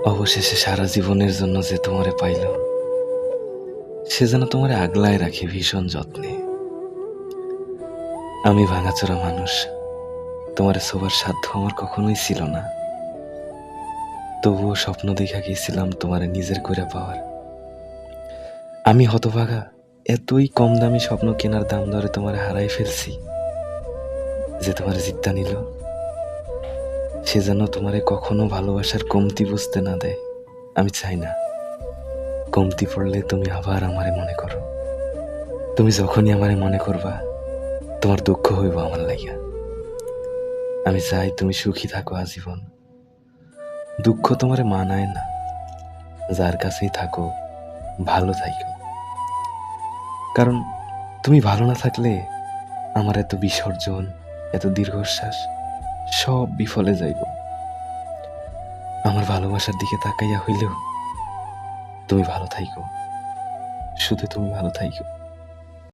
অবশেষে সারা জীবনের জন্য যে তোমারে পাইল, সে যেন তোমারে আগলায় রাখে ভীষণ যত্নে। আমি ভাঙাচোরা মানুষ, তোমারে ছোবার সাধ্য আমার কখনোই ছিল না। তবুও স্বপ্ন দেখা গিয়েছিলাম তোমারে নিজের করে পাওয়ার। আমি হতভাগা, এতই কম দামি স্বপ্ন কেনার দাম ধরে তোমারে হারাই ফেলছি। যে তোমার জিদ্দা নিল, সে যেন তোমারে কখনো ভালোবাসার কমতি বুঝতে না দেয়। আমি চাই না কমতি পড়লে তুমি আবার আমারে মনে করো। তুমি যখনই আমারে মনে করবা, তোমার দুঃখ হইব আমার লাইগা। আমি চাই তুমি সুখী থাকো আজীবন। দুঃখ তোমারে মানায় না, যার কাছেই থাকো ভালো থাকো। কারণ তুমি ভালো না থাকলে আমার এত বিসর্জন, এত দীর্ঘশ্বাস সব বিফলে যাইব। আমার ভালোবাসার দিকে তাকাইয়া হইলেও তুমি ভালো থাইকো, শুধু তুমি ভালো থাইকো।